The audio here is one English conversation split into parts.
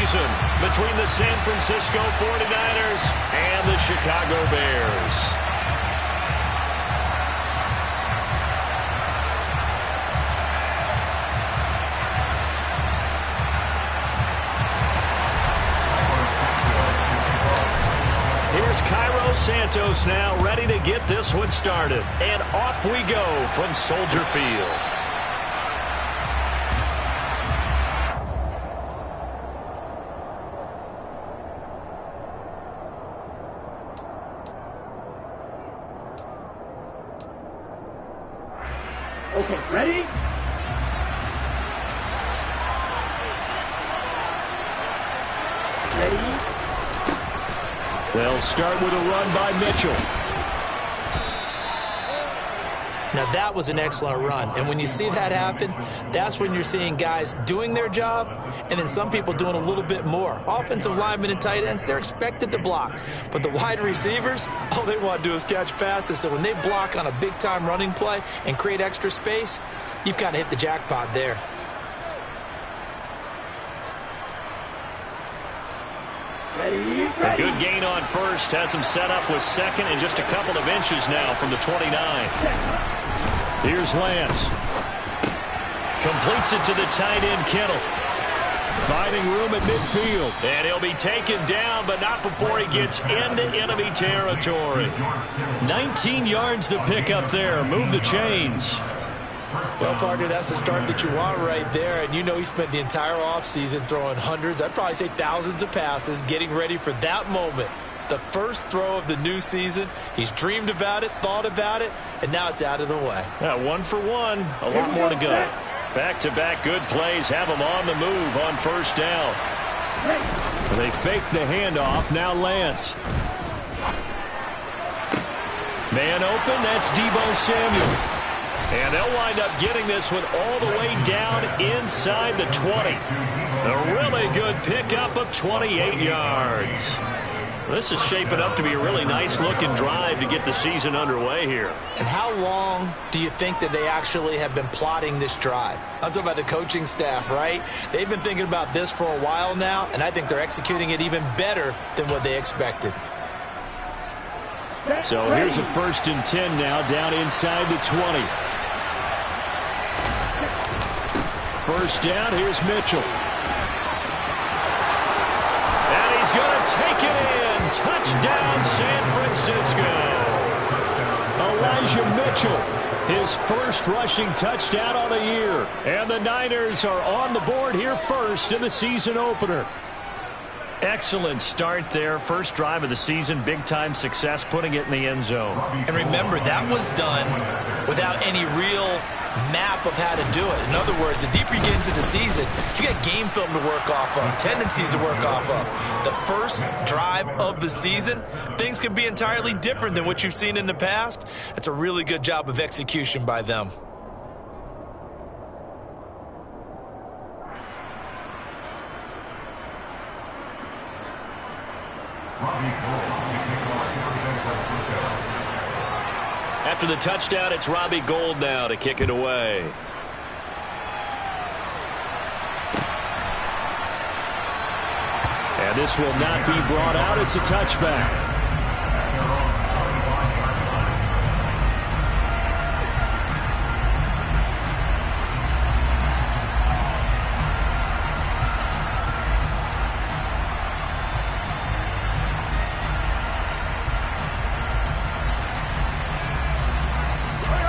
season between the San Francisco 49ers and the Chicago Bears. Here's Cairo Santos now ready to get this one started. And off we go from Soldier Field. Okay, ready? Ready? They'll start with a run by Mitchell. Now that was an excellent run, and when you see that happen, that's when you're seeing guys doing their job and then some people doing a little bit more. Offensive linemen and tight ends, they're expected to block, but the wide receivers, all they want to do is catch passes. So when they block on a big-time running play and create extra space, you've kind of hit the jackpot there. A good gain on first has him set up with second and just a couple of inches now from the 29. Here's Lance. Completes it to the tight end, Kittle. Finding room at midfield. And he'll be taken down, but not before he gets into enemy territory. 19 yards to pick up there. Move the chains. Well, partner, that's the start that you want right there. And you know he spent the entire offseason throwing hundreds, I'd probably say thousands of passes, getting ready for that moment. The first throw of the new season. He's dreamed about it, thought about it, and now it's out of the way. Yeah, 1 for 1. A lot more to go. Back-to-back good plays have him on the move on first down. They fake the handoff. Now Lance. Man open. That's Deebo Samuel. And they'll wind up getting this one all the way down inside the 20. A really good pickup of 28 yards. This is shaping up to be a really nice-looking drive to get the season underway here. And how long do you think that they actually have been plotting this drive? I'm talking about the coaching staff, right? They've been thinking about this for a while now, and I think they're executing it even better than what they expected. So here's a 1st and 10 now down inside the 20. First down, here's Mitchell. And he's going to take it in. Touchdown, San Francisco. Elijah Mitchell, his first rushing touchdown on the year. And the Niners are on the board here first in the season opener. Excellent start there. First drive of the season. Big-time success putting it in the end zone. And remember, that was done without any real map of how to do it. In other words, the deeper you get into the season, you got game film to work off of, tendencies to work off of. The first drive of the season, things can be entirely different than what you've seen in the past. It's a really good job of execution by them. After the touchdown, it's Robbie Gould now to kick it away. And this will not be brought out. It's a touchback.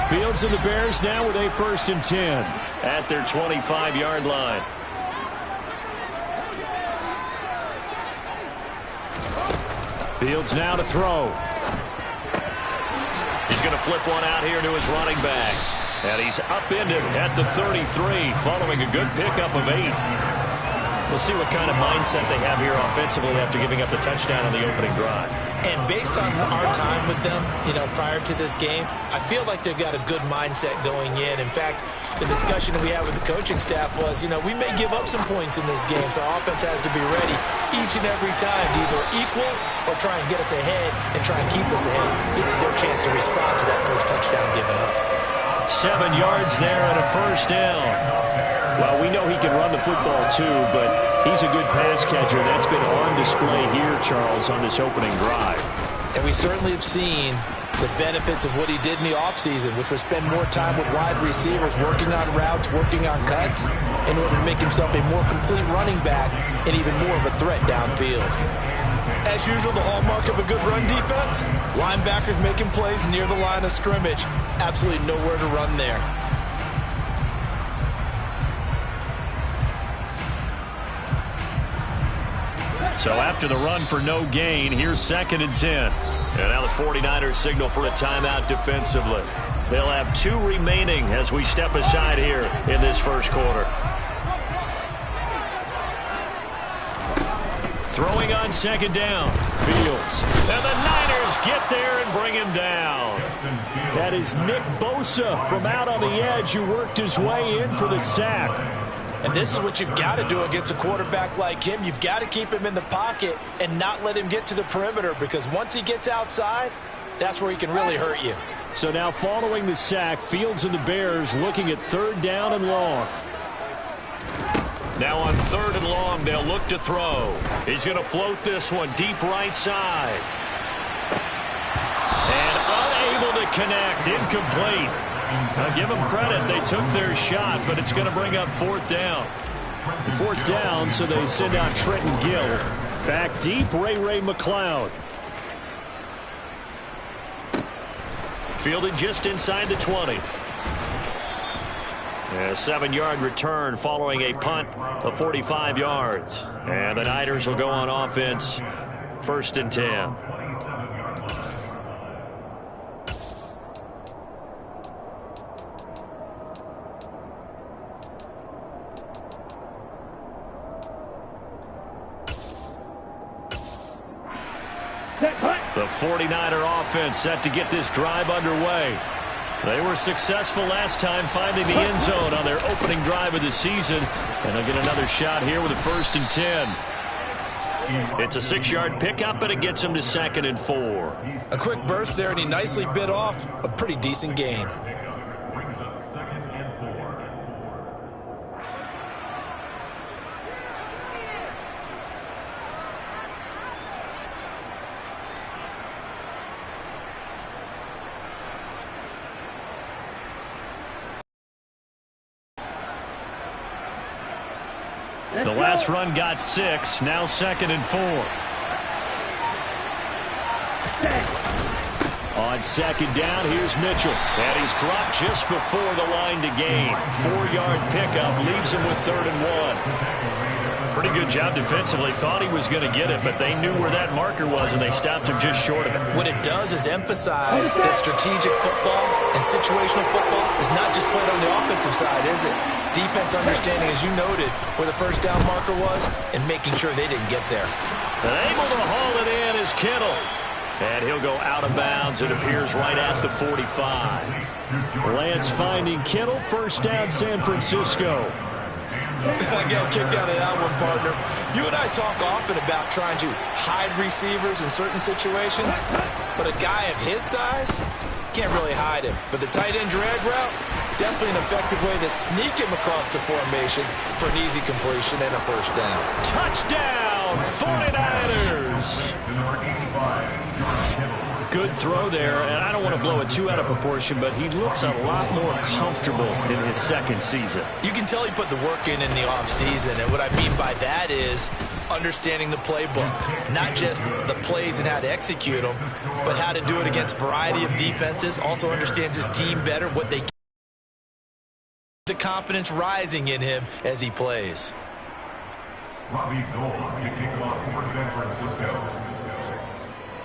Fields and the Bears now with a 1st and 10 at their 25-yard line. Fields now to throw. He's going to flip one out here to his running back. And he's upended at the 33 following a good pickup of 8. We'll see what kind of mindset they have here offensively after giving up the touchdown on the opening drive. And based on our time with them, prior to this game, I feel like they've got a good mindset going in. In fact, the discussion that we had with the coaching staff was, we may give up some points in this game, so our offense has to be ready each and every time to either equal or try and get us ahead and try and keep us ahead. This is their chance to respond to that first touchdown given up. 7 yards there and a first down. Well, we know he can run the football too, but he's a good pass catcher. That's been on display here, Charles, on this opening drive. And we certainly have seen the benefits of what he did in the offseason, which was spend more time with wide receivers, working on routes, working on cuts, in order to make himself a more complete running back and even more of a threat downfield. As usual, the hallmark of a good run defense, linebackers making plays near the line of scrimmage. Absolutely nowhere to run there. So after the run for no gain, here's 2nd and 10. And now the 49ers signal for a timeout defensively. They'll have 2 remaining as we step aside here in this first quarter. Throwing on 2nd down, Fields. And the Niners get there and bring him down. That is Nick Bosa from out on the edge who worked his way in for the sack. And this is what you've got to do against a quarterback like him. You've got to keep him in the pocket and not let him get to the perimeter, because once he gets outside, that's where he can really hurt you. So now following the sack, Fields and the Bears looking at 3rd down and long. Now on 3rd and long, they'll look to throw. He's going to float this one deep right side. And unable to connect, incomplete. Now give them credit, they took their shot, but it's going to bring up 4th down. 4th down, so they send out Trenton Gill. Back deep, Ray McCloud. Fielded just inside the 20. A 7-yard return following a punt of 45 yards. And the Niners will go on offense, 1st and 10. The 49er offense set to get this drive underway. They were successful last time finding the end zone on their opening drive of the season. And they'll get another shot here with a 1st and 10. It's a 6-yard pickup, and it gets them to 2nd and 4. A quick burst there, and he nicely bit off a pretty decent gain. The last run got 6, now 2nd and 4. On 2nd down, here's Mitchell. And he's dropped just before the line to gain. 4-yard pickup leaves him with 3rd and 1. Pretty good job defensively. Thought he was going to get it, but they knew where that marker was, and they stopped him just short of it. What it does is emphasize that strategic football and situational football is not just played on the offensive side, is it? Defense understanding, as you noted, where the 1st down marker was and making sure they didn't get there. And able to haul it in is Kittle. And he'll go out of bounds. It appears right at the 45. Lance finding Kittle. 1st down, San Francisco. I got kicked out of that one, partner. You and I talk often about trying to hide receivers in certain situations, but a guy of his size can't really hide him. But the tight end drag route, definitely an effective way to sneak him across the formation for an easy completion and a 1st down. Touchdown, 49ers. Good throw there, and I don't want to blow it too out of proportion, but he looks a lot more comfortable in his 2nd season. You can tell he put the work in the offseason, and what I mean by that is understanding the playbook. Not just the plays and how to execute them, but how to do it against a variety of defenses. Also understands his team better, what they can. The confidence rising in him as he plays. Robbie Gould kicking off for San Francisco.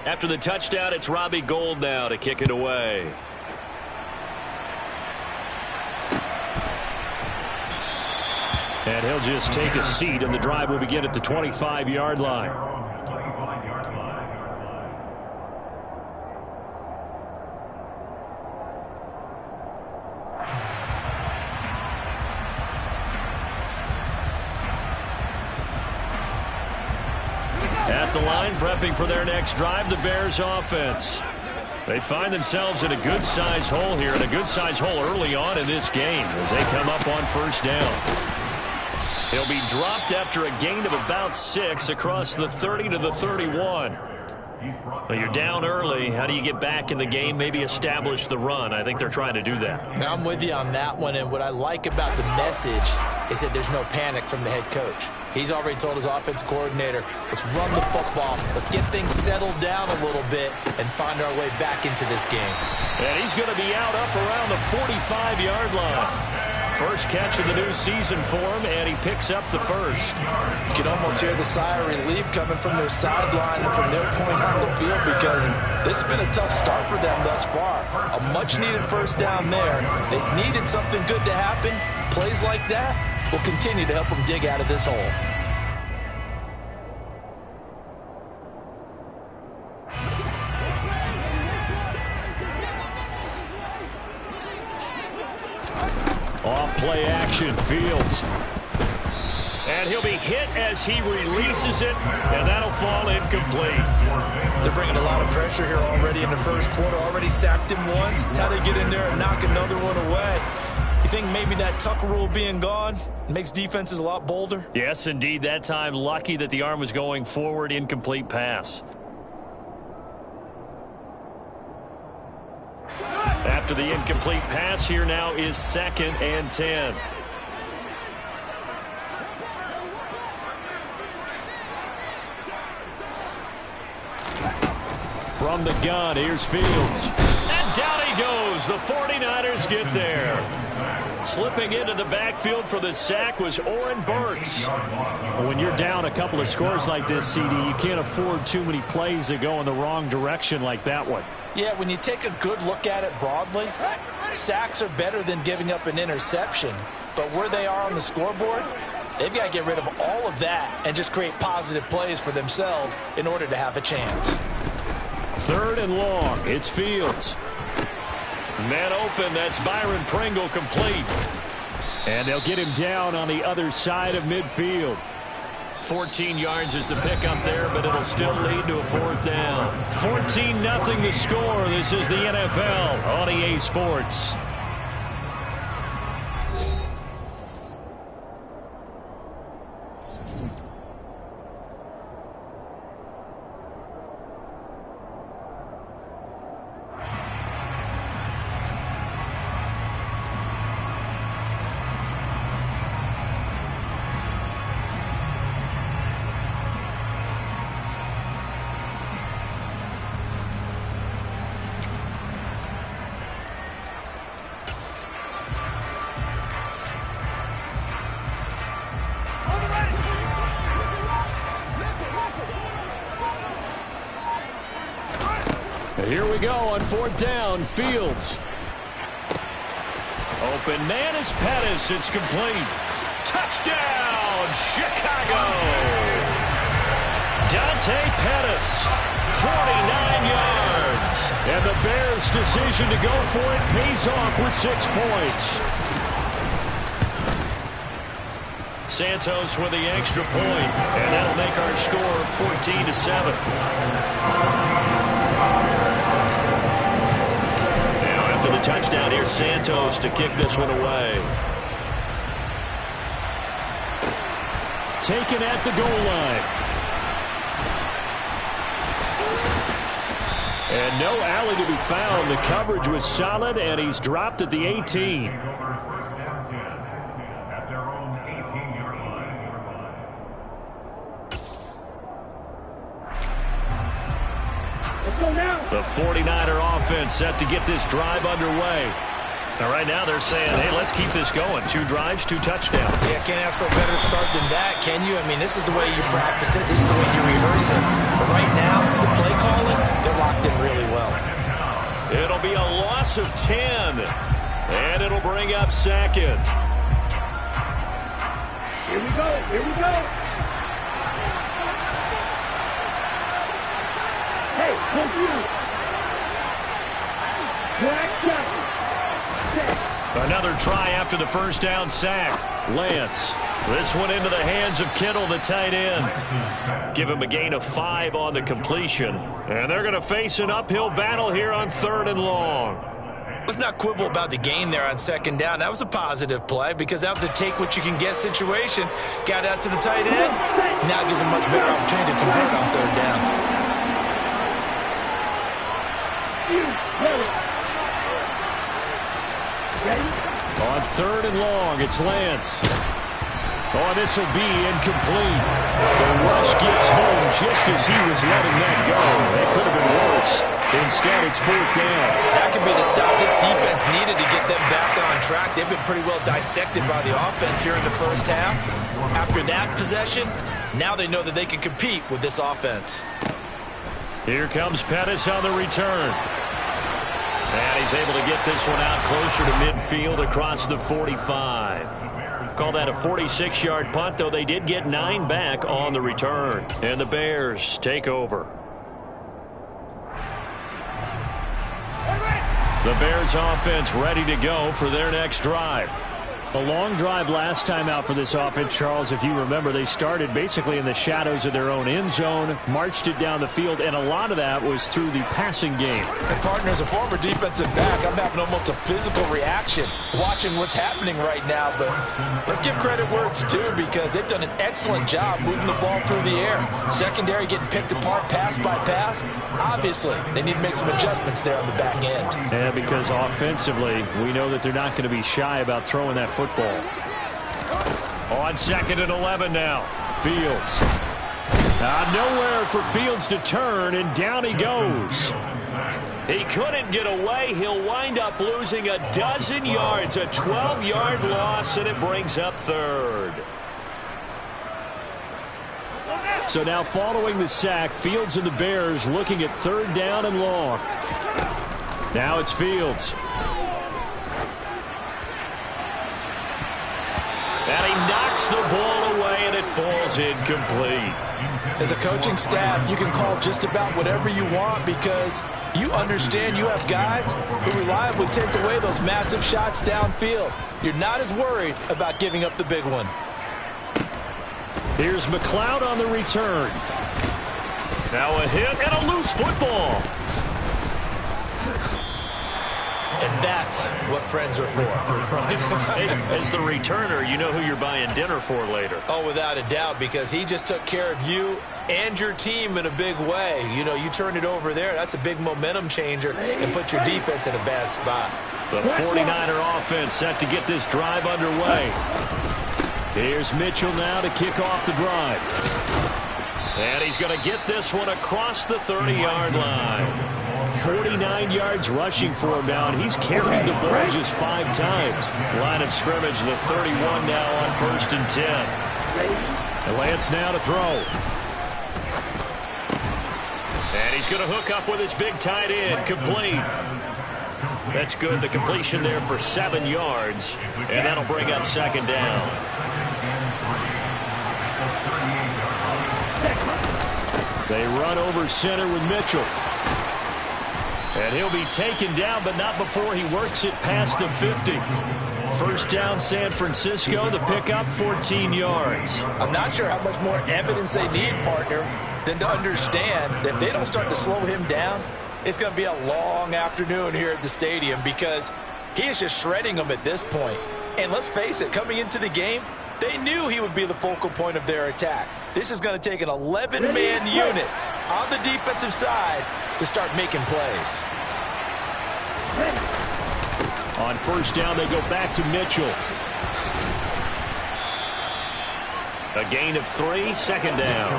After the touchdown, it's Robbie Gould now to kick it away. And he'll just take a seat, and the drive will begin at the 25-yard line. At the line, prepping for their next drive, the Bears offense. They find themselves in a good-sized hole here, and a good-sized hole early on in this game as they come up on first down. He'll be dropped after a gain of about 6 across the 30 to the 31. Well, you're down early. How do you get back in the game, maybe establish the run? I think they're trying to do that. Now, I'm with you on that one, and what I like about the message is that there's no panic from the head coach. He's already told his offensive coordinator, let's run the football, let's get things settled down a little bit and find our way back into this game. And he's going to be out up around the 45-yard line. First catch of the new season for him, and he picks up the first. You can almost hear the sigh of relief coming from their sideline and from their point on the field because this has been a tough start for them thus far. A much-needed first down there. They needed something good to happen. Plays like that will continue to help them dig out of this hole. Off play action, Fields. And he'll be hit as he releases it, and that'll fall incomplete. They're bringing a lot of pressure here already in the first quarter. Already sacked him once. Now they get in there and knock another one away. You think maybe that Tucker rule being gone makes defenses a lot bolder? Yes, indeed. That time, lucky that the arm was going forward, incomplete pass. After the incomplete pass, here now is 2nd and 10. From the gun, here's Fields. And down he goes. The 49ers get there. Slipping into the backfield for the sack was Oren Burks. When you're down a couple of scores like this, CD, you can't afford too many plays that go in the wrong direction like that one. Yeah, when you take a good look at it broadly, sacks are better than giving up an interception. But where they are on the scoreboard, they've got to get rid of all of that and just create positive plays for themselves in order to have a chance. 3rd and long. It's Fields. Man open. That's Byron Pringle complete. And they'll get him down on the other side of midfield. 14 yards is the pickup there, but it'll still lead to a 4th down. 14-0 the score. This is the NFL on EA Sports. Here we go on 4th down. Fields. Open man is Pettis. It's complete. Touchdown, Chicago. Dante Pettis, 49 yards. And the Bears' decision to go for it pays off with 6 points. Santos with the extra point, and that'll make our score 14-7. The touchdown here, Santos to kick this one away. Taken at the goal line. And no alley to be found. The coverage was solid, and he's dropped at the 18. The 49er offense set to get this drive underway. Now, right now they're saying, hey, let's keep this going. 2 drives, 2 touchdowns. Yeah, can't ask for a better start than that, can you? I mean, this is the way you practice it. This is the way you rehearse it. But right now, the play calling, they're locked in really well. It'll be a loss of 10. And it'll bring up 2nd. Here we go. Here we go. Hey, confused. Another try after the first down sack. Lance This one into the hands of Kittle, the tight end. Give him a gain of 5 on the completion. And they're going to face an uphill battle here on 3rd and long. Let's not quibble about the gain there on 2nd down. That was a positive play because that was a take-what-you-can-get situation. Got out to the tight end. Now it gives him much better opportunity to convert on 3rd down. On 3rd and long, it's Lance. Oh, this will be incomplete. The rush gets home just as he was letting that go. That could have been worse. Instead, it's 4th down. That could be the stop this defense needed to get them back on track. They've been pretty well dissected by the offense here in the first half. After that possession, now they know that they can compete with this offense. Here comes Pettis on the return. And he's able to get this one out closer to midfield across the 45. Call that a 46-yard punt, though they did get 9 back on the return. And the Bears take over. The Bears offense ready to go for their next drive. A long drive last time out for this offense, Charles. If you remember, they started basically in the shadows of their own end zone, marched it down the field, and a lot of that was through the passing game. And partner, as a former defensive back, I'm having almost a physical reaction watching what's happening right now. But let's give credit where it's due because they've done an excellent job moving the ball through the air. Secondary getting picked apart pass by pass. Obviously, they need to make some adjustments there on the back end. Yeah, because offensively, we know that they're not going to be shy about throwing that football. On 2nd and 11 now. Fields. Nowhere for Fields to turn, and down he goes. He couldn't get away. He'll wind up losing a dozen yards, a 12-yard loss, and it brings up 3rd. So now following the sack, Fields and the Bears looking at 3rd down and long. Now it's Fields. And he knocks the ball away, and it falls incomplete. As a coaching staff, you can call just about whatever you want because you understand you have guys who reliably take away those massive shots downfield. You're not as worried about giving up the big one. Here's McLeod on the return. Now a hit and a loose football. And that's what friends are for. Hey, as the returner, you know who you're buying dinner for later. Oh, without a doubt, because he just took care of you and your team in a big way. You know, you turn it over there, that's a big momentum changer and put your defense in a bad spot. The 49er offense set to get this drive underway. Here's Mitchell now to kick off the drive. And he's going to get this one across the 30-yard line. 49 yards rushing for him now, and he's carried the ball just 5 times. Line of scrimmage, the 31 now on 1st and 10. And Lance now to throw. And he's going to hook up with his big tight end, complete. That's good, the completion there for 7 yards, and that'll bring up 2nd down. They run over center with Mitchell. And he'll be taken down, but not before he works it past the 50. 1st down, San Francisco. The pickup, 14 yards. I'm not sure how much more evidence they need, partner, than to understand that if they don't start to slow him down, it's going to be a long afternoon here at the stadium because he is just shredding them at this point. And let's face it, coming into the game, they knew he would be the focal point of their attack. This is going to take an 11-man unit on the defensive side to start making plays. On 1st down, they go back to Mitchell. A gain of 3, 2nd down.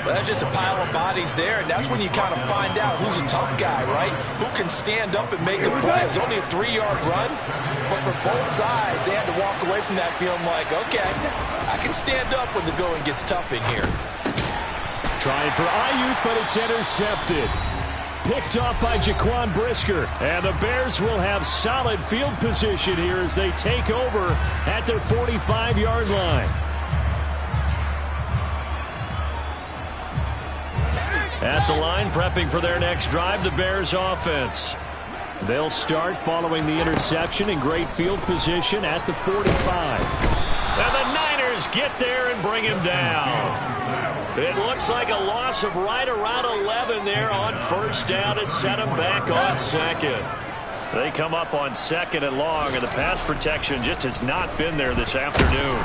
Well, that's just a pile of bodies there, and that's when you kind of find out who's a tough guy, right? Who can stand up and make a play. It's only a 3-yard run, but for both sides, they had to walk away from that feeling like, okay, I can stand up when the going gets tough in here. Trying for Ayuk, but it's intercepted. Picked off by Jaquan Brisker. And the Bears will have solid field position here as they take over at their 45-yard line. At the line, prepping for their next drive, the Bears offense. They'll start following the interception in great field position at the 45. And the Niners get there and bring him down. It looks like a loss of right around 11 there on first down to set him back on second. They come up on second and long, and the pass protection just has not been there this afternoon.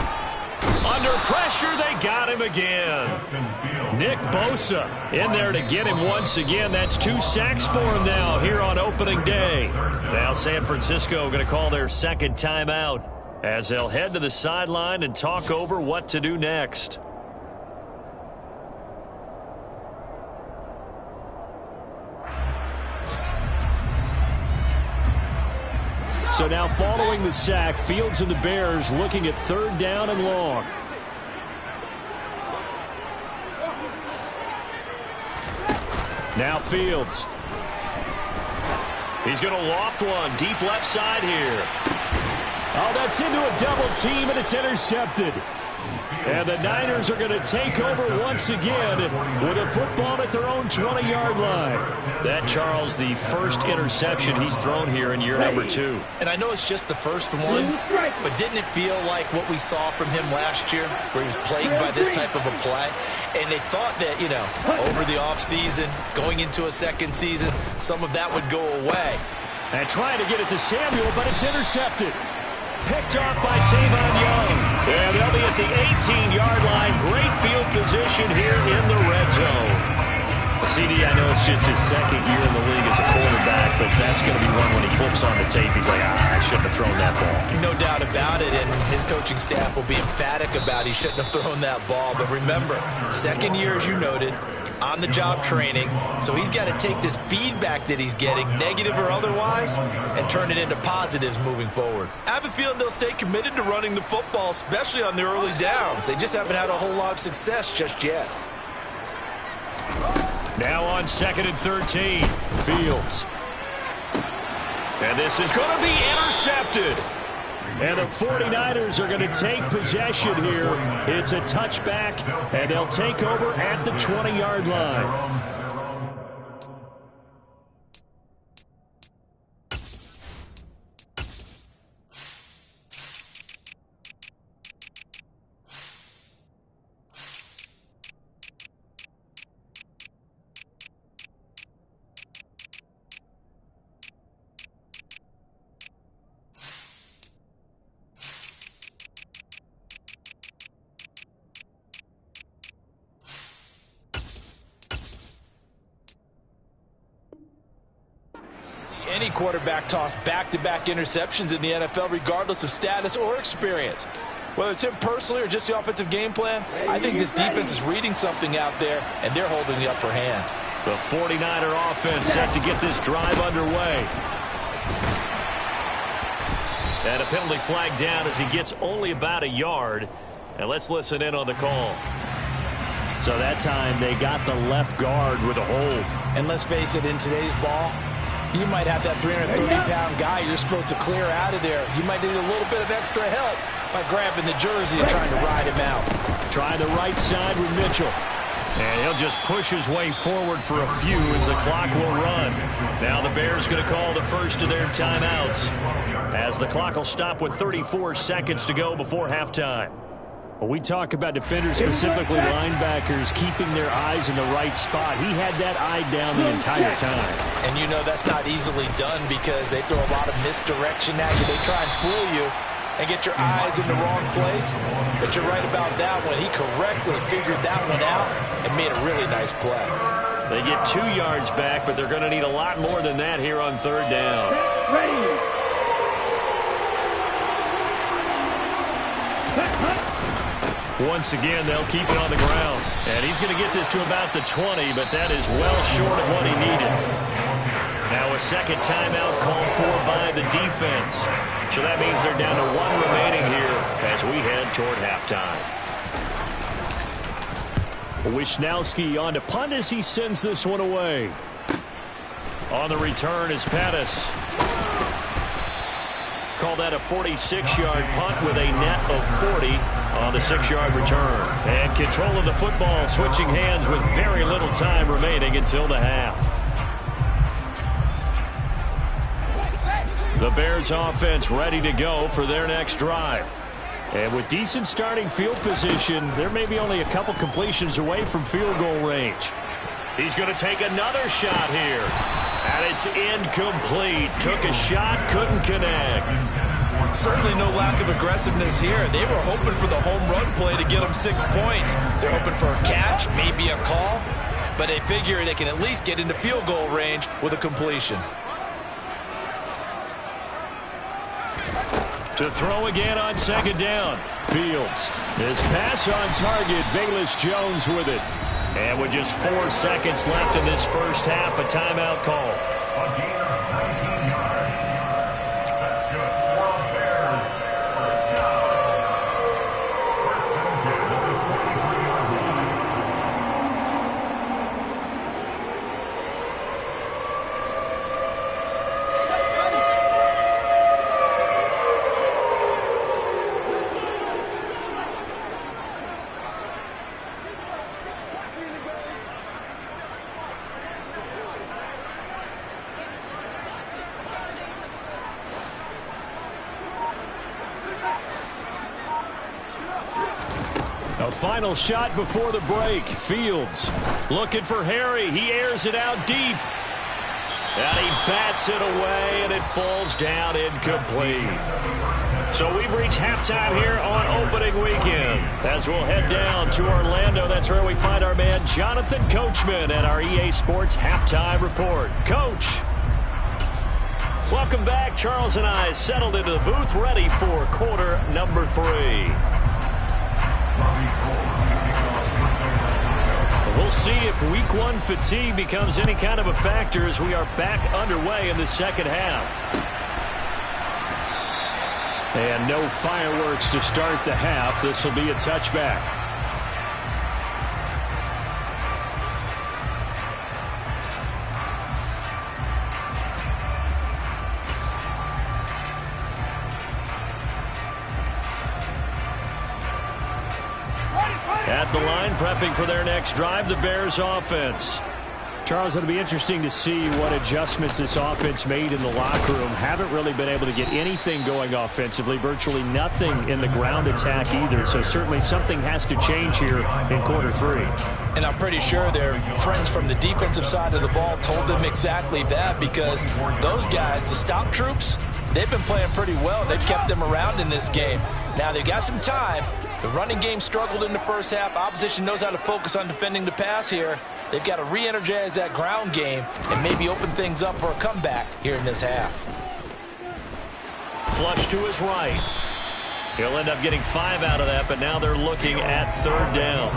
Under pressure, they got him again. Nick Bosa in there to get him once again. That's 2 sacks for him now here on opening day. Now San Francisco going to call their second timeout as they'll head to the sideline and talk over what to do next. So now following the sack, Fields and the Bears looking at third down and long. Now Fields. He's going to loft one deep left side here. Oh, that's into a double team, and it's intercepted. And the Niners are going to take over once again with a football at their own 20-yard line. That, Charles, the first interception he's thrown here in year number 2. And I know it's just the first one, but didn't it feel like what we saw from him last year, where he was plagued by this type of a play? And they thought that, you know, over the offseason, going into a second season, some of that would go away. And trying to get it to Samuel, but it's intercepted. Picked off by Tavon Young. And they'll be at the 18-yard line. Great field position here in the red zone. CD, I know it's just his second year in the league as a quarterback, but that's going to be one when he flips on the tape. He's like, I shouldn't have thrown that ball. No doubt about it, and his coaching staff will be emphatic about he shouldn't have thrown that ball. But remember, second year, as you noted, on-the-job training, so he's got to take this feedback that he's getting, negative or otherwise, and turn it into positives moving forward. I have a feeling they'll stay committed to running the football, especially on their early downs. They just haven't had a whole lot of success just yet. Now on 2nd and 13. Fields. And this is going to be intercepted. And the 49ers are going to take possession here. It's a touchback, and they'll take over at the 20-yard line. Any quarterback toss back-to-back interceptions in the NFL, regardless of status or experience. Whether it's him personally or just the offensive game plan, I think this defense is reading something out there, and they're holding the upper hand. The 49er offense set to get this drive underway. And a penalty flag down as he gets only about a yard. And let's listen in on the call. So that time they got the left guard with a hold. And let's face it, in today's ball, you might have that 330-pound guy you're supposed to clear out of there. You might need a little bit of extra help by grabbing the jersey and trying to ride him out. Try the right side with Mitchell. And he'll just push his way forward for a few as the clock will run. Now the Bears going to call the first of their timeouts as the clock will stop with 34 seconds to go before halftime. Well, we talk about defenders, specifically linebackers, keeping their eyes in the right spot. He had that eye down the entire time. And you know that's not easily done because they throw a lot of misdirection at you. They try and fool you and get your eyes in the wrong place. But you're right about that one. He correctly figured that one out and made a really nice play. They get 2 yards back, but they're going to need a lot more than that here on third down. Once again, they'll keep it on the ground. And he's going to get this to about the 20, but that is well short of what he needed. Now a second timeout called for by the defense. So that means they're down to 1 remaining here as we head toward halftime. Wisnowski on to punt as he sends this one away. On the return is Pettis. Call that a 46-yard punt with a net of 40 on the 6-yard return. And control of the football switching hands with very little time remaining until the half. The Bears offense ready to go for their next drive. And with decent starting field position, they're maybe only a couple completions away from field goal range. He's going to take another shot here. And it's incomplete. Took a shot, couldn't connect. Certainly no lack of aggressiveness here. They were hoping for the home run play to get them 6 points. They're hoping for a catch, maybe a call. But they figure they can at least get into field goal range with a completion. To throw again on second down. Fields. His pass on target. Velus Jones with it. And with just 4 seconds left in this first half, a timeout call. A gain of 19 yards. That's good for the Bears. First down. First and 10 at the 43-yard line. A final shot before the break. Fields looking for Harry. He airs it out deep. And he bats it away, and it falls down incomplete. So we've reached halftime here on opening weekend. As we'll head down to Orlando, that's where we find our man Jonathan Coachman at our EA Sports Halftime Report. Coach. Welcome back. Charles and I settled into the booth, ready for quarter number 3. We'll see if week 1 fatigue becomes any kind of a factor as we are back underway in the second half. And no fireworks to start the half. This will be a touchback. At the line, prepping for their next drive, the Bears offense. Charles, it'll be interesting to see what adjustments this offense made in the locker room. Haven't really been able to get anything going offensively, virtually nothing in the ground attack either. So certainly something has to change here in quarter 3. And I'm pretty sure their friends from the defensive side of the ball told them exactly that, because those guys, the stop troops, they've been playing pretty well. They've kept them around in this game. Now they've got some time. The running game struggled in the first half. Opposition knows how to focus on defending the pass here. They've got to re-energize that ground game and maybe open things up for a comeback here in this half. Flush to his right. He'll end up getting 5 out of that, but now they're looking at third down.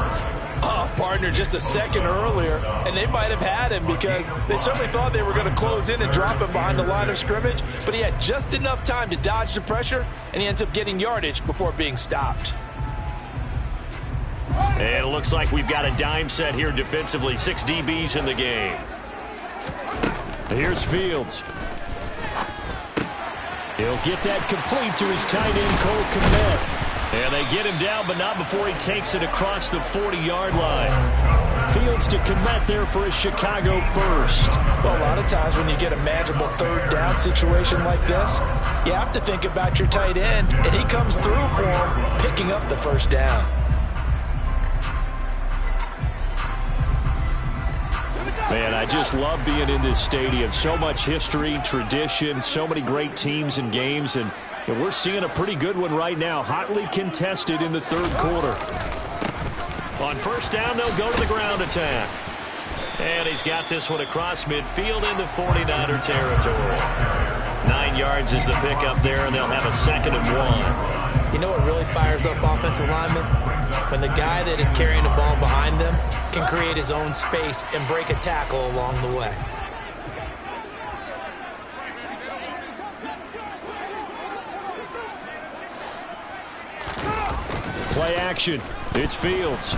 Oh, partner, just a second earlier, and they might have had him because they certainly thought they were going to close in and drop him behind the line of scrimmage, but he had just enough time to dodge the pressure, and he ends up getting yardage before being stopped. And it looks like we've got a dime set here defensively. 6 DBs in the game. Here's Fields. He'll get that complete to his tight end, Cole Kmet. And they get him down, but not before he takes it across the 40-yard line. Fields to Kmet there for a Chicago first. Well, a lot of times when you get a manageable third down situation like this, you have to think about your tight end, and he comes through for him, picking up the first down. Man, I just love being in this stadium. So much history, tradition, so many great teams and games, and we're seeing a pretty good one right now, hotly contested in the third quarter. On first down, they'll go to the ground attack. And he's got this one across midfield into 49er territory. 9 yards is the pickup there, and they'll have a 2nd and 1. You know what really fires up offensive linemen? When the guy that is carrying the ball behind them can create his own space and break a tackle along the way. Play action. It's Fields.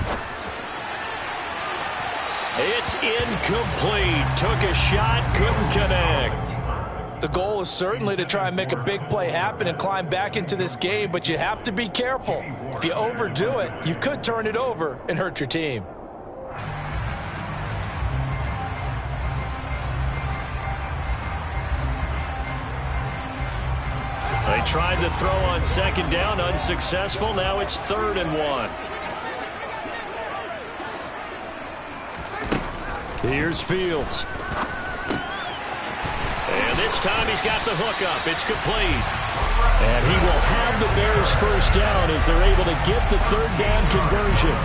It's incomplete. Took a shot, couldn't connect. The goal is certainly to try and make a big play happen and climb back into this game, but you have to be careful. If you overdo it, you could turn it over and hurt your team. They tried to throw on second down, unsuccessful. Now it's 3rd and 1. Here's Fields. And this time he's got the hook up. It's complete. And he will have the Bears first down as they're able to get the 3rd down conversion.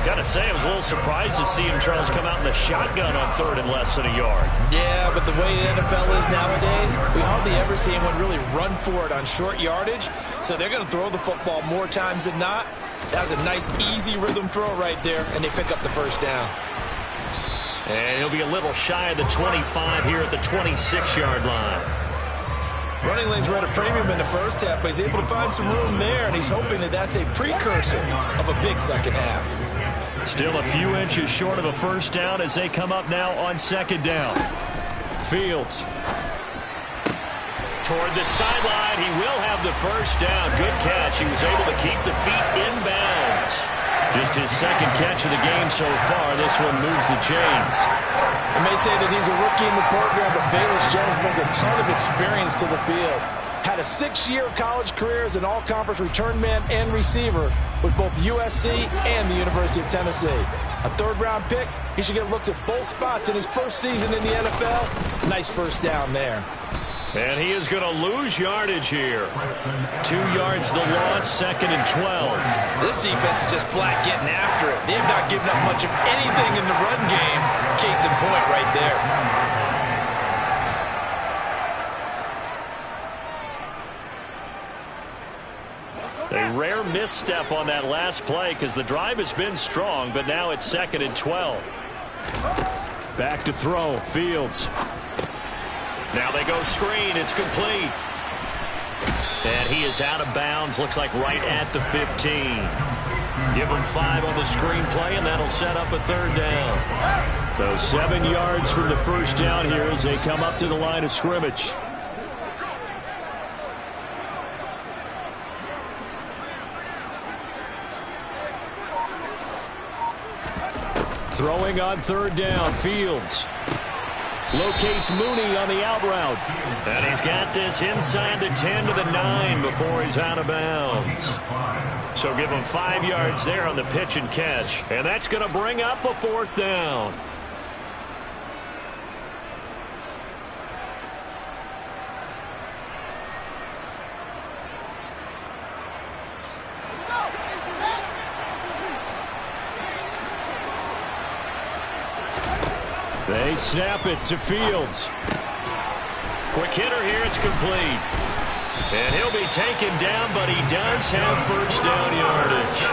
Got to say, I was a little surprised to see him, Charles, come out in the shotgun on 3rd and less than a yard. Yeah, but the way the NFL is nowadays, we hardly ever see anyone really run for it on short yardage. So they're going to throw the football more times than not. That was a nice, easy rhythm throw right there, and they pick up the first down. And he'll be a little shy of the 25 here at the 26-yard line. Running lanes were at a premium in the first half, but he's able to find some room there, and he's hoping that that's a precursor of a big second half. Still a few inches short of a first down as they come up now on 2nd down. Fields. Toward the sideline, he will have the first down. Good catch. He was able to keep the feet in bounds. Just his 2nd catch of the game so far. This one moves the chains. They may say that he's a rookie in the program, but Velus Jones brings a ton of experience to the field. Had a 6-year college career as an all-conference return man and receiver with both USC and the University of Tennessee. A 3rd-round pick, he should get looks at both spots in his first season in the NFL. Nice first down there. And he is going to lose yardage here. 2 yards the loss, 2nd and 12. This defense is just flat getting after it. They have not given up much of anything in the run game. Case in point right there. A rare misstep on that last play because the drive has been strong, but now it's 2nd and 12. Back to throw. Fields. Now they go screen. It's complete. And he is out of bounds. Looks like right at the 15. Give him 5 on the screen play, and that'll set up a 3rd down. So 7 yards from the first down here as they come up to the line of scrimmage. Throwing on 3rd down. Fields. Locates Mooney on the out route. And he's got this inside the 10 to the 9 before he's out of bounds. So give him 5 yards there on the pitch and catch. And that's going to bring up a 4th down. They snap it to Fields. Quick hitter here. It's complete. And he'll be taken down, but he does have first down yardage.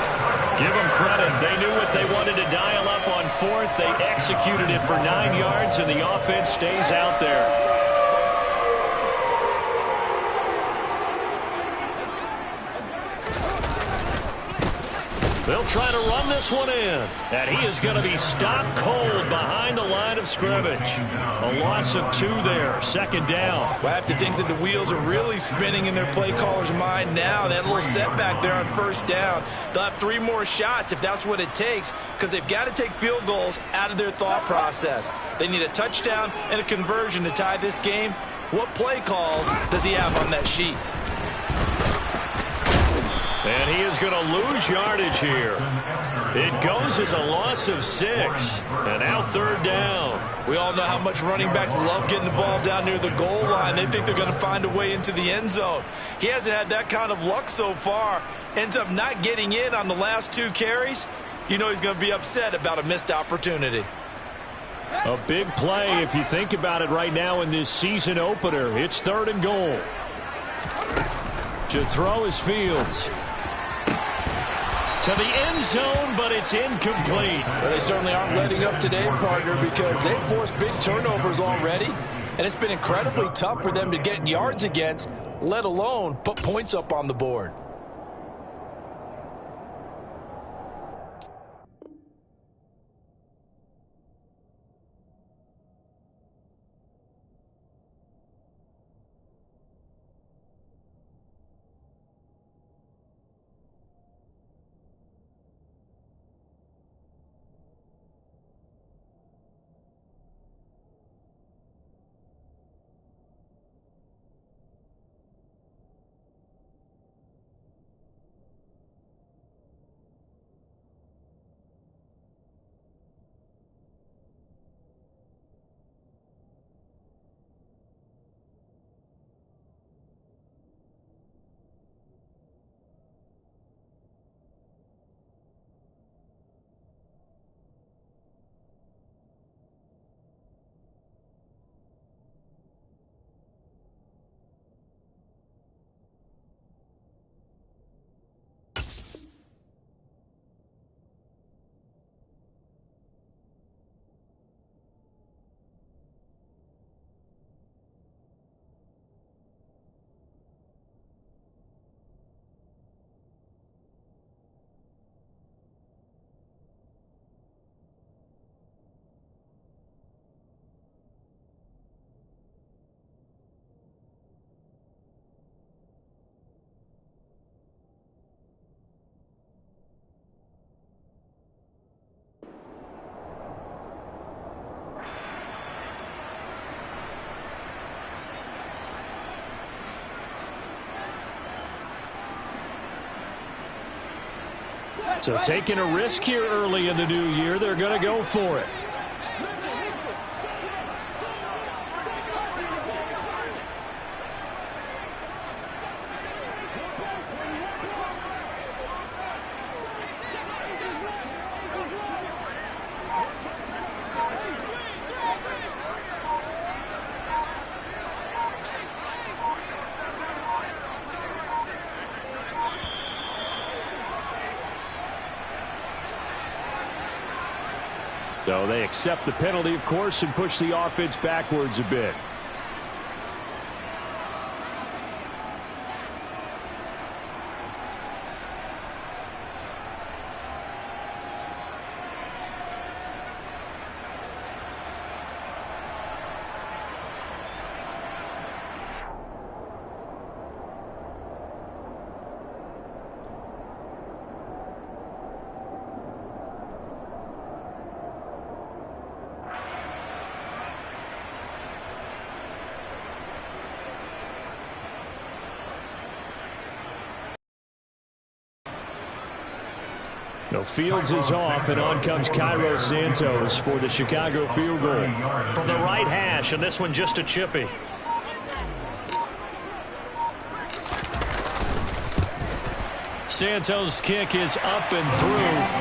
Give them credit. They knew what they wanted to dial up on 4th. They executed it for 9 yards, and the offense stays out there. They'll try to run this one in. And he is going to be stopped cold behind the line of scrimmage. A loss of 2 there. 2nd down. Well, I have to think that the wheels are really spinning in their play caller's mind now. That little setback there on first down. They'll have 3 more shots if that's what it takes, because they've got to take field goals out of their thought process. They need a touchdown and a conversion to tie this game. What play calls does he have on that sheet? And he is going to lose yardage here. It goes as a loss of 6. And now 3rd down. We all know how much running backs love getting the ball down near the goal line. They think they're going to find a way into the end zone. He hasn't had that kind of luck so far. Ends up not getting in on the last 2 carries. You know he's going to be upset about a missed opportunity. A big play if you think about it right now in this season opener. It's 3rd and goal. To throw is Fields. To the end zone, but it's incomplete. Well, they certainly aren't letting up today, partner, because they've forced big turnovers already, and it's been incredibly tough for them to get yards against, let alone put points up on the board. So taking a risk here early in the new year, they're going to go for it. So they accept the penalty, of course, and push the offense backwards a bit. No, Fields is off, and on comes Cairo Santos for the Chicago field goal. From the right hash, and this one just a chippy. Santos' kick is up and through,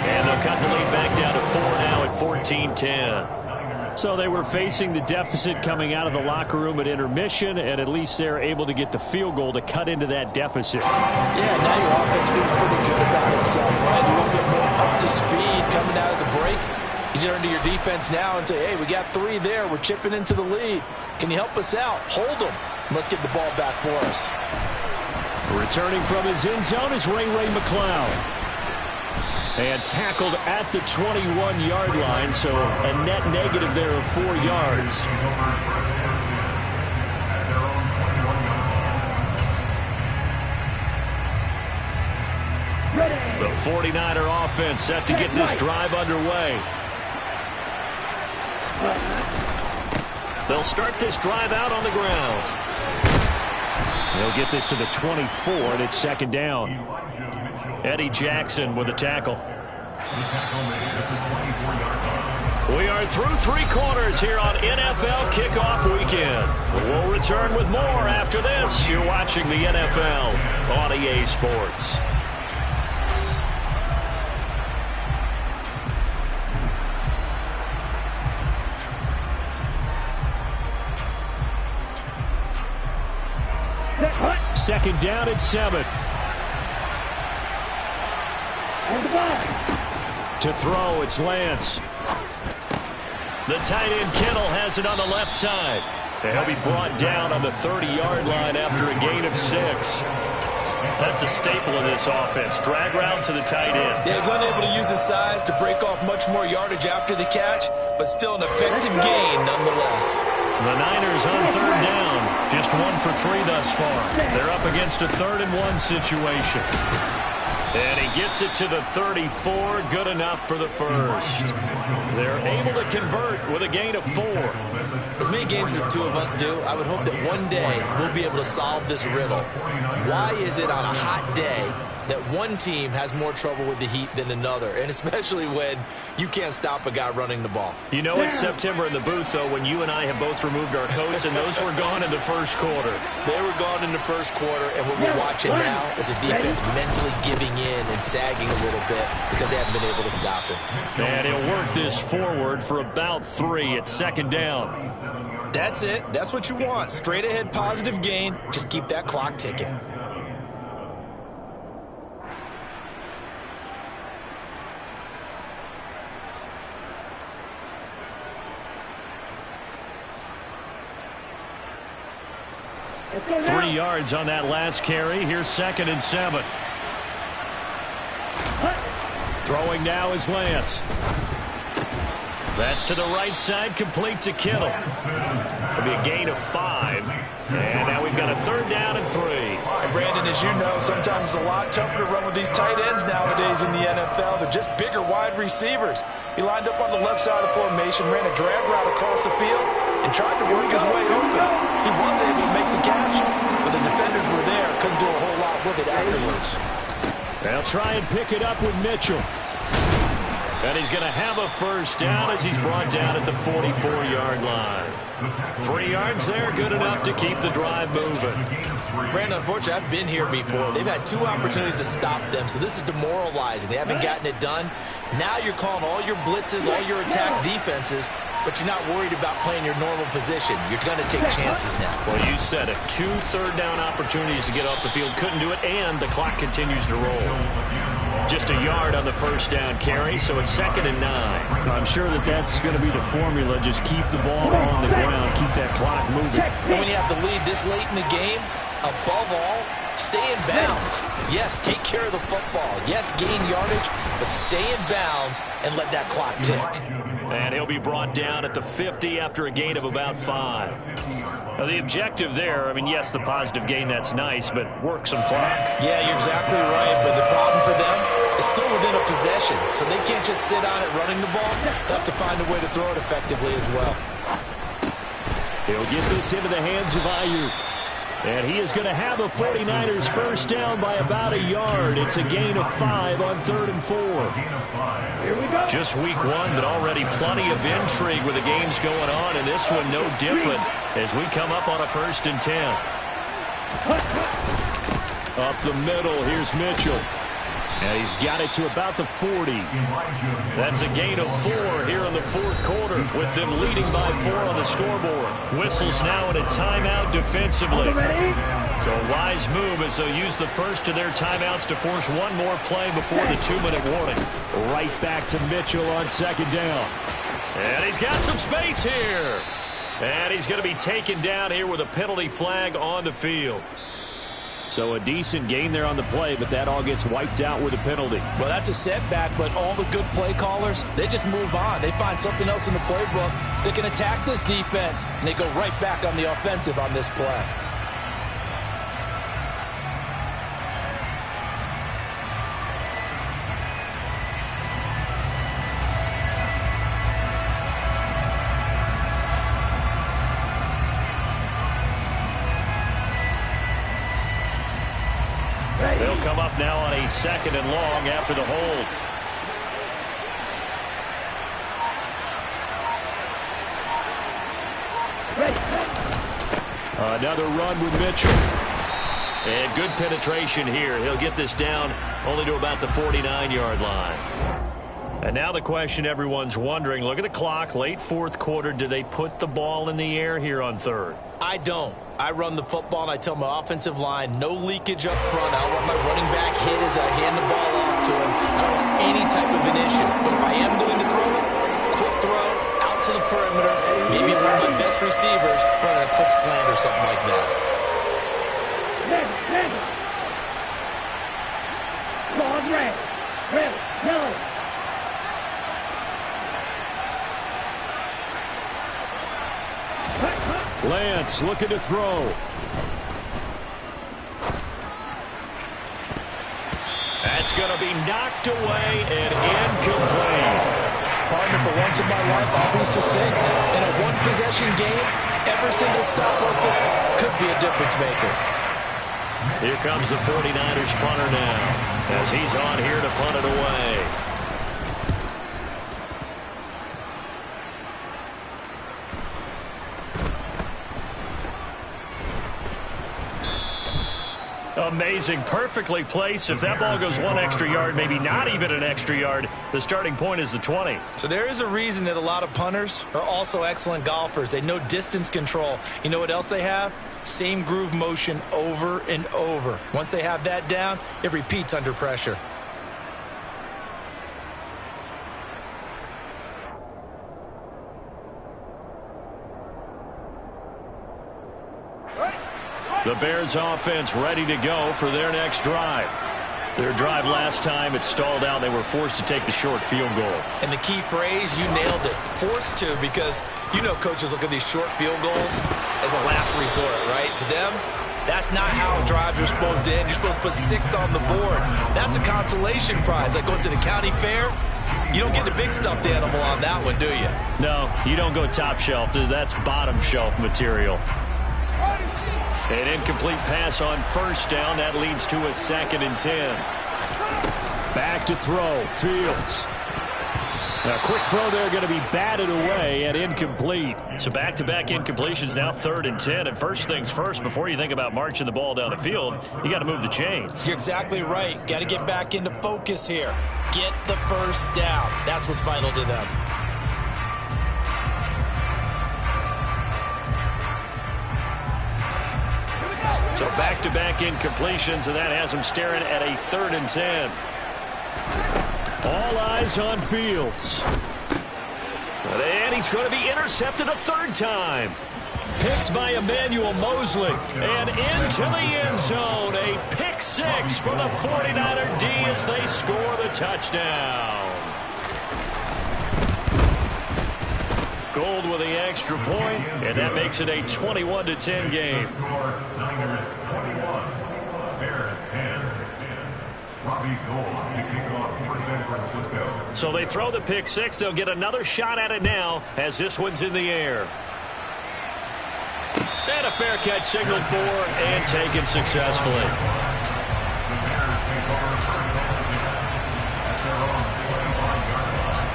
and they'll cut the lead back down to 4 now at 14-10. So they were facing the deficit coming out of the locker room at intermission, and at least they're able to get the field goal to cut into that deficit. Yeah, now your offense feels pretty good about itself, right? A little bit more up to speed coming out of the break. You turn to your defense now and say, hey, we got 3 there. We're chipping into the lead. Can you help us out? Hold them. Let's get the ball back for us. Returning from his end zone is Ray McCloud. And tackled at the 21-yard line, so a net negative there of 4 yards. The 49er offense set to get this drive underway. They'll start this drive out on the ground. They'll get this to the 24, and it's second down. Eddie Jackson with a tackle. We are through 3 quarters here on NFL Kickoff Weekend. We'll return with more after this. You're watching the NFL on EA Sports. Second down and 7. To throw, it's Lance. The tight end Kittle has it on the left side. And he'll be brought down on the 30-yard line after a gain of 6. That's a staple of this offense. Drag route to the tight end. Yeah, he's unable to use his size to break off much more yardage after the catch, but still an effective gain nonetheless. The Niners on 3rd down. Just 1 for 3 thus far. They're up against a 3rd and 1 situation. And he gets it to the 34. Good enough for the first. They're able to convert with a gain of 4. As many games as the two of us do, I would hope that one day we'll be able to solve this riddle. Why is it on a hot day that one team has more trouble with the heat than another, and especially when you can't stop a guy running the ball? You know it's September in the booth, though, when you and I have both removed our coats, and those were gone in the first quarter. They were gone in the first quarter, and what we're watching now is a defense mentally giving in and sagging a little bit because they haven't been able to stop him. And he'll work this forward for about 3 at second down. That's it. That's what you want. Straight ahead positive gain. Just keep that clock ticking. Three yards on that last carry. Here's 2nd and 7. Throwing now is Lance. That's to the right side, complete to Kittle. It'll be a gain of 5. And now we've got a 3rd down and 3. And Brandon, as you know, sometimes it's a lot tougher to run with these tight ends nowadays in the NFL. They're just bigger wide receivers. He lined up on the left side of formation, ran a drag route across the field, and tried to work his way open. He was able to make the catch, but the defenders were there, couldn't do a whole lot with it afterwards. They'll try and pick it up with Mitchell. And he's going to have a first down as he's brought down at the 44-yard line. 3 yards there, good enough to keep the drive moving. Brandon, unfortunately, I've been here before. They've had 2 opportunities to stop them, so this is demoralizing. They haven't gotten it done. Now you're calling all your blitzes, all your attack defenses, but you're not worried about playing your normal position. You're going to take chances now. Well, you said it. 2 third-down opportunities to get off the field. Couldn't do it, and the clock continues to roll. Just a yard on the first down carry, so it's 2nd and 9. I'm sure that's going to be the formula. Just keep the ball on the ground, keep that clock moving. When you have the lead this late in the game, above all, stay in bounds. Yes, take care of the football. Yes, gain yardage, but stay in bounds and let that clock tick. And he'll be brought down at the 50 after a gain of about 5. Now, the objective there, I mean, yes, the positive gain, that's nice, but work some clock. Yeah, you're exactly right, but the problem for them is still within a possession, so they can't just sit on it running the ball. They'll have to find a way to throw it effectively as well. He'll get this into the hands of Ayuk. And he is going to have a 49ers first down by about a yard. It's a gain of 5 on 3rd and 4. Here we go. Just week 1, but already plenty of intrigue with the games going on, and this one no different as we come up on a 1st and 10. Up the middle, here's Mitchell. And he's got it to about the 40. That's a gain of 4 here in the 4th quarter, with them leading by 4 on the scoreboard. Whistles now in a timeout defensively. So a wise move as they'll use the first of their timeouts to force one more play before the 2-minute warning. Right back to Mitchell on 2nd down. And he's got some space here. And he's going to be taken down here with a penalty flag on the field. So a decent gain there on the play, but that all gets wiped out with a penalty. Well, that's a setback, but all the good play callers, they just move on. They find something else in the playbook that can attack this defense, and they go right back on the offensive on this play. They'll come up now on a 2nd and long after the hold. Another run with Mitchell. And good penetration here. He'll get this down only to about the 49-yard line. And now the question everyone's wondering, look at the clock, late 4th quarter. Do they put the ball in the air here on 3rd? I don't. I run the football, and I tell my offensive line, no leakage up front. I don't want my running back hit as I hand the ball off to him. I don't want any type of an issue. But if I am going to throw it, quick throw, out to the perimeter, maybe one of my best receivers running a quick slant or something like that. Red. Ball red. Red. Yellow. Lance looking to throw. That's going to be knocked away and incomplete. Partner, for once in my life, I'll be succinct. In a one-possession game, every single stop like that could be a difference maker. Here comes the 49ers punter now as he's on here to punt it away. Amazing, perfectly placed. If that ball goes 1 extra yard, maybe not even an extra yard, the starting point is the 20. So there is a reason that a lot of punters are also excellent golfers. They know distance control. You know what else they have? Same groove motion over and over. Once they have that down, it repeats under pressure. The Bears offense ready to go for their next drive. Their drive last time, it stalled out. They were forced to take the short field goal. And the key phrase, you nailed it, forced to, because you know coaches look at these short field goals as a last resort, right? To them, that's not how drives are supposed to end. You're supposed to put 6 on the board. That's a consolation prize. Like going to the county fair, you don't get the big stuffed animal on that one, do you? No, you don't go top shelf. That's bottom shelf material. An incomplete pass on first down. That leads to a 2nd and 10. Back to throw. Fields. A quick throw there going to be batted away and incomplete. So back-to-back incompletions, now 3rd and 10. And first things first, before you think about marching the ball down the field, you got to move the chains. You're exactly right. Got to get back into focus here. Get the first down. That's what's vital to them. So back-to-back incompletions, and that has them staring at a 3rd and 10. All eyes on Fields. And he's going to be intercepted a 3rd time. Picked by Emmanuel Mosley. And into the end zone. A pick 6 for the 49er D as they score the touchdown. Gold with the extra point, and that makes it a 21-10 game. Niners 21, Bears 10. Robbie Gould to kick off for San Francisco. So they throw the pick 6. They'll get another shot at it now as this one's in the air. And a fair catch signaled for and taken successfully. The Bears take over first down at their own 45-yard line.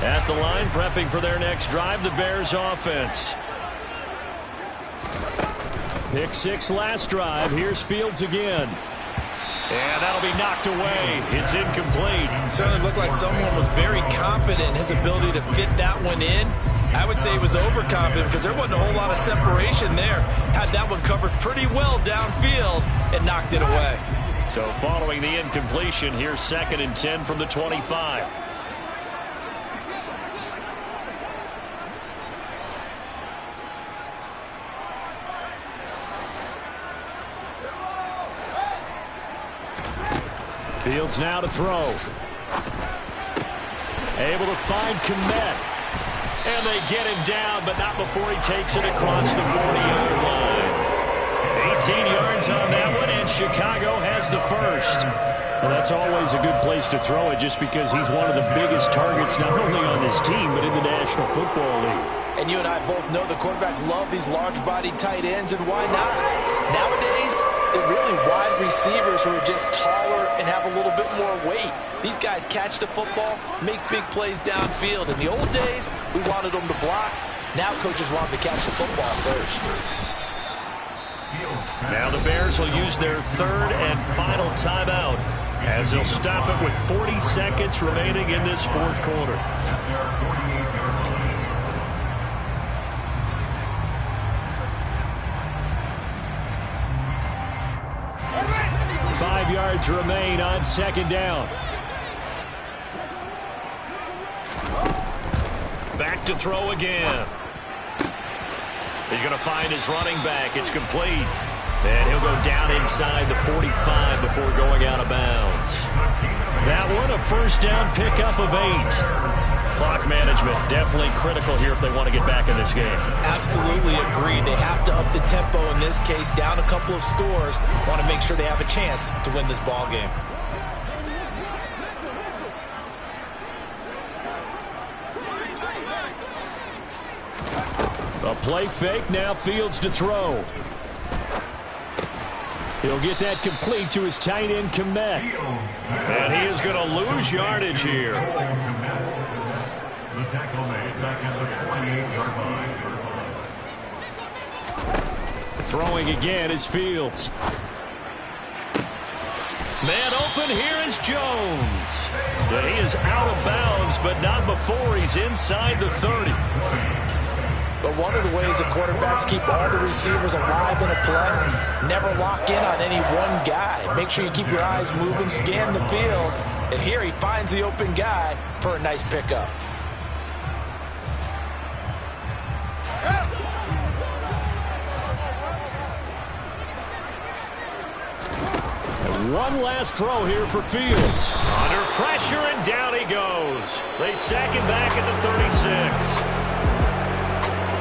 At the line, prepping for their next drive, the Bears offense. Pick 6 last drive. Here's Fields again. And that'll be knocked away. It's incomplete. It certainly looked like someone was very confident in his ability to fit that one in. I would say he was overconfident because there wasn't a whole lot of separation there. Had that one covered pretty well downfield and knocked it away. So following the incompletion, here's 2nd and 10 from the 25. Fields now to throw. Able to find Kmet. And they get him down, but not before he takes it across the 40-yard line. 18 yards on that one, and Chicago has the first. Well, that's always a good place to throw it just because he's one of the biggest targets not only on his team but in the National Football League. And you and I both know the quarterbacks love these large-bodied tight ends, and why not? Nowadays, they're really wide receivers who are just taller and have a little bit more weight. These guys catch the football, make big plays downfield. In the old days, we wanted them to block. Now coaches want them to catch the football first. Now the Bears will use their 3rd and final timeout as they'll stop it with 40 seconds remaining in this 4th quarter. 5 yards remain on 2nd down. Back to throw again. He's going to find his running back. It's complete. And he'll go down inside the 45 before going out of bounds. That one, a first down pickup of 8. Clock management definitely critical here if they want to get back in this game. Absolutely agreed. They have to up the tempo in this case, down a couple of scores. Want to make sure they have a chance to win this ball game. A play fake, now Fields to throw. He'll get that complete to his tight end, Kmet. And he is going to lose yardage here. The tackle made back at the 28-yard line. Throwing again is Fields. Man open, here is Jones. And he is out of bounds, but not before he's inside the 30. But one of the ways that quarterbacks keep all the receivers alive in a play, never lock in on any one guy. Make sure you keep your eyes moving, scan the field. And here he finds the open guy for a nice pickup. And one last throw here for Fields. Under pressure, and down he goes. They sack him back at the 36.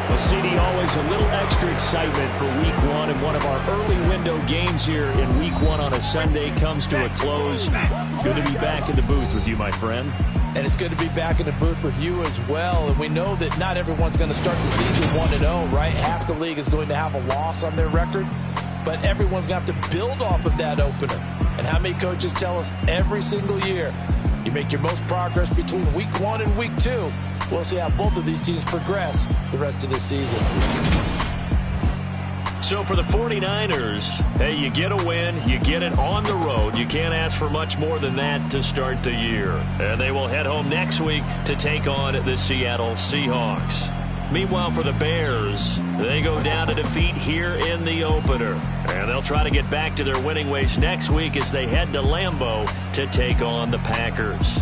Well, CD, always a little extra excitement for Week 1, and one of our early window games here in Week 1 on a Sunday comes to a close. Good to be back in the booth with you, my friend. And it's good to be back in the booth with you as well. And we know that not everyone's going to start the season 1-0, right? Half the league is going to have a loss on their record. But everyone's going to have to build off of that opener. And how many coaches tell us every single year, you make your most progress between week 1 and week 2. We'll see how both of these teams progress the rest of this season. So for the 49ers, hey, you get a win, you get it on the road. You can't ask for much more than that to start the year. And they will head home next week to take on the Seattle Seahawks. Meanwhile, for the Bears, they go down to defeat here in the opener. And they'll try to get back to their winning ways next week as they head to Lambeau to take on the Packers.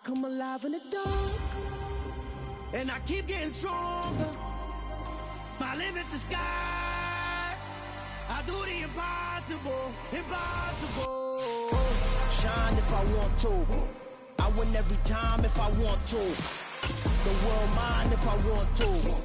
Come alive in the dark, and I keep getting stronger. My limit's the sky. I do the impossible, impossible. Shine if I want to. I win every time if I want to. The world mine if I want to.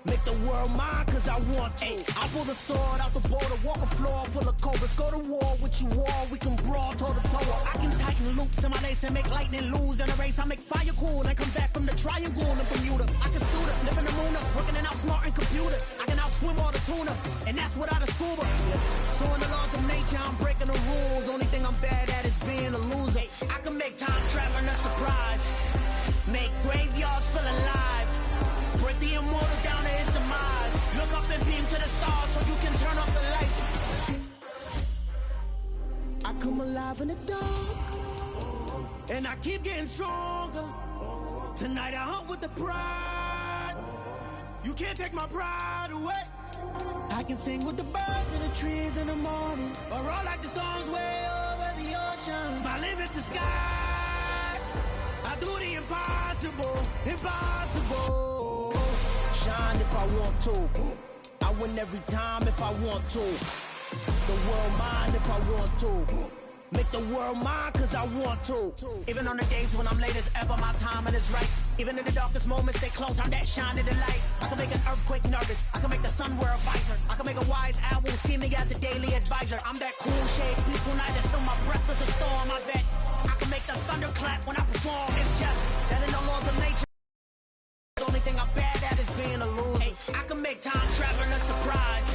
Make the world mine cause I want to. I pull the sword out the border, walk a floor full of cobras. Go to war with you all, we can brawl toe to toe. I can tighten loops in my lace and make lightning lose in a race. I make fire cool and come back from the triangle in Bermuda. I can suit up, live in the moon up, working and outsmarting computers. I can outswim all the tuna, and that's without a scuba. So in the laws of nature, I'm breaking the rules. Only thing I'm bad at is being a loser. I can make time traveling a surprise. Make graveyards feel alive. Break the immortal down to his demise. Look up and beam to the stars so you can turn off the lights. I come alive in the dark, and I keep getting stronger. Tonight I hunt with the pride. You can't take my pride away. I can sing with the birds and the trees in the morning, or roll like the storms way over the ocean. My limit's the sky. I do the impossible, impossible. Shine if I want to. I win every time if I want to. The world mine if I want to. Make the world mine cause I want to. Even on the days when I'm late as ever, my timing is right. Even in the darkest moments, stay close, I'm that shining the light. I can make an earthquake nervous, I can make the sun wear a visor. I can make a wise owl see me as a daily advisor. I'm that cool shade, peaceful night, and still my breath is a storm, I bet. I can make the thunder clap when I perform. It's just that in the laws of nature, the only thing I'm bad at is being a loser. Hey, I can make time traveling a surprise.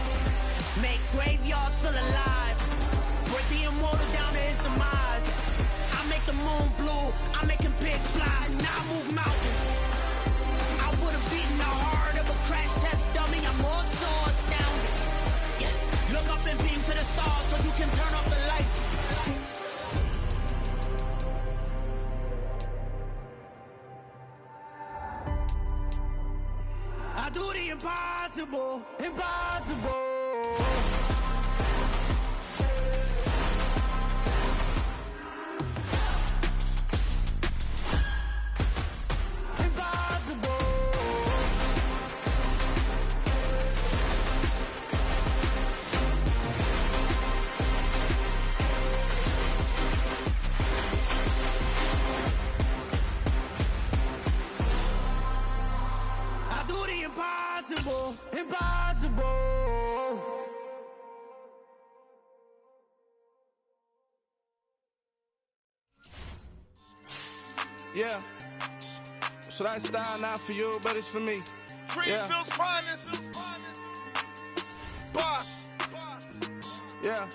Make graveyards feel alive. Break the immortal down to his demise. I make the moon blue, I'm making pigs fly. Now I move mountains. I would have beaten the heart of a crash test dummy. I'm more so astounded. Yeah. Look up and beam to the stars so you can turn off the lights. I do the impossible, impossible. Yeah. So that style not for you, but it's for me. Greenville's finest. Boss. Yeah.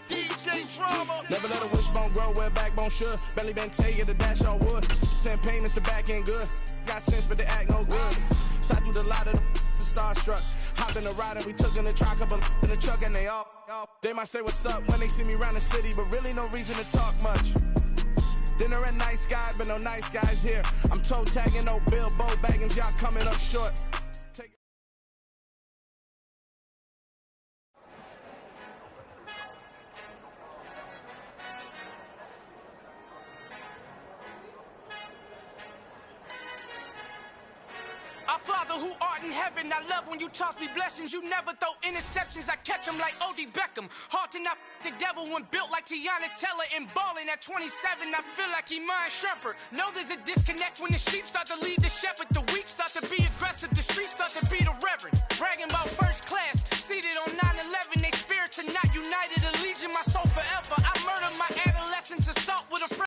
DJ Drama. Never let a wishbone grow where backbone should. Belly been take it, the dash all wood. Campaign is the back end good. Got sense, but they act no good. Side through the lot of the starstruck. Hop in the ride and we took in the truck, couple in the truck, and they might say what's up when they see me around the city, but really no reason to talk much. Dinner at nice guy, but no nice guys here. I'm toe tagging, no Bilbo Baggins, y'all coming up short. Our Father who art in heaven, I love when you toss me blessings. You never throw interceptions, I catch them like O.D. Beckham. Hard to not the devil when built like Tiana Teller and balling at 27. I feel like Iman Shumpert. Know there's a disconnect when the sheep start to lead the shepherd. The weak start to be aggressive, the streets start to be the reverend. Bragging about first class, seated on 9/11. They spirits are not united. A legion, my soul